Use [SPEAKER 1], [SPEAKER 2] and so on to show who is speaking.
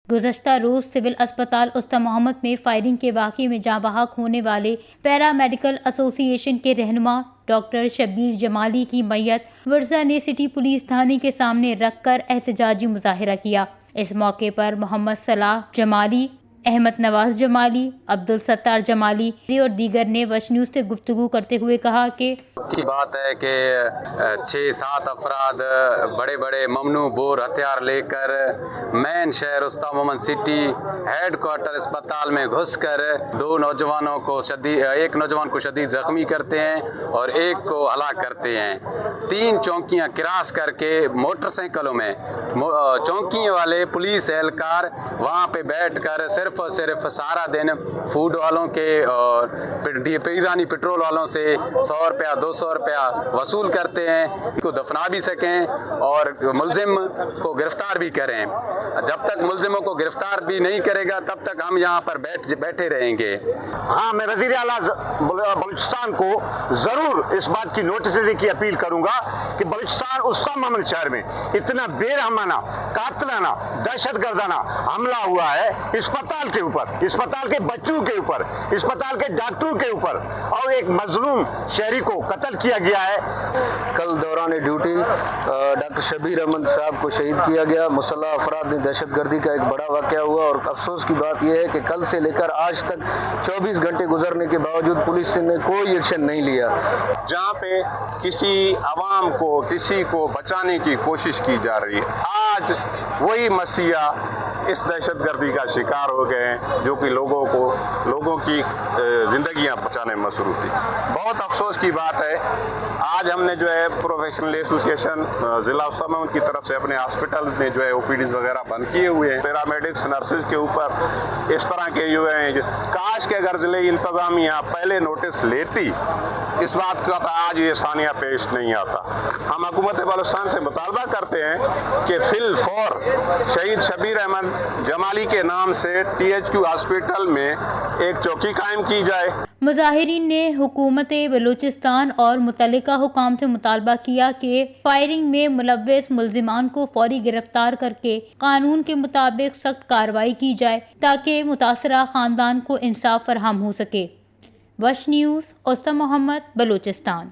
[SPEAKER 1] गुज़श्ता रोज़ civil अस्पताल उस्ता मोहम्मद में firing के वाक़े में जाँ बहक होने वाले पैरा मेडिकल एसोसिएशन के रहनुमा डॉक्टर शब्बीर जमाली की मैयत वर्षा ने सिटी पुलिस थाने के सामने रखकर एहतजाजी मुजाहिरा किया। इस मौके पर मोहम्मद सलाह जमाली, अहमद नवाज जमाली, अब्दुल सत्तार जमाली और दीगर ने वश न्यूज़ से गुफ्तगू करते हुए कहा कि
[SPEAKER 2] बात है कि 6-7 अफराद बड़े बड़े ममनू बोर हथियार लेकर मेन शहर उस्ता मोहम्मद सिटी हेडक्वार्टर अस्पताल में घुसकर एक नौजवान को शदीद जख्मी करते हैं और एक को हलाक करते हैं। 3 चौकियां क्रॉस करके मोटरसाइकिलों में चौकी वाले पुलिस एहलकार वहां पे बैठकर सिर्फ और सिर्फ सारा दिन फूड वालों के और ईरानी पेट्रोल वालों से 100 रुपया 200 रुपया वसूल करते हैं को दफना भी सकें और मुलजिम को गिरफ्तार भी करें। जब तक मुलजिमों को गिरफ्तार भी नहीं करेगा तब तक हम यहाँ पर बैठे रहेंगे।
[SPEAKER 3] हाँ, मैं वज़ीर आला बलूचिस्तान को ज़रूर इस बात की नोटिस देने की अपील करूंगा कि बलूचिस्तान उस्ता मोहम्मद शहर में इतना बेरहमाना, कातलाना, दहशतगर्दाना हमला हुआ है अस्पताल के ऊपर, अस्पताल के बच्चों के ऊपर, अस्पताल के डॉक्टरों के ऊपर और एक मजलूम शहरी को कत्ल किया गया है।
[SPEAKER 4] कल दौरान ड्यूटी डॉक्टर शब्बीर अहमद साहब को शहीद किया गया। मुसल्लह अफराद ने दहशतगर्दी का एक बड़ा वाक़या हुआ और अफसोस की बात यह है कि कल से लेकर आज तक 24 घंटे गुजरने के बावजूद पुलिस ने कोई एक्शन नहीं लिया।
[SPEAKER 5] जहाँ पे किसी अवाम को, किसी को बचाने की कोशिश की जा रही है, आज वही मसीहा इस दहशतगर्दी का शिकार हो गए हैं जो कि लोगों की जिंदगियां बचाने में मसरूफ थी। बहुत अफसोस की बात है, आज हमने जो है प्रोफेशनल एसोसिएशन जिला उस्ता मोहम्मद की तरफ से अपने हॉस्पिटल में जो है ओपीडीज वगैरह बंद किए हुए हैं। पैरामेडिक्स, नर्सेज के ऊपर इस तरह के जो है, काश के अगर जिले इंतजामिया पहले नोटिस लेती इस बात का तो आज ये सानिया पेश नहीं आता। हम हुकूमत बलूचिस्तान से मुतालबा करते हैं कि फिल फौर शहीद शब्बीर अहमद जमाली के नाम से THQ हॉस्पिटल में एक चौकी कायम की जाए।
[SPEAKER 1] मुजाहिरीन ने हुकूमत बलूचिस्तान और मुतल्लिका हुकाम से मुतालबा किया कि फायरिंग में मुलव्वस मुल्जिमान को फौरी गिरफ्तार करके कानून के मुताबिक सख्त कार्रवाई की जाए ताकि मुतासरा ख़ानदान को इंसाफ फराहम हो सके। वश न्यूज़, उस्ता मोहम्मद, बलूचिस्तान।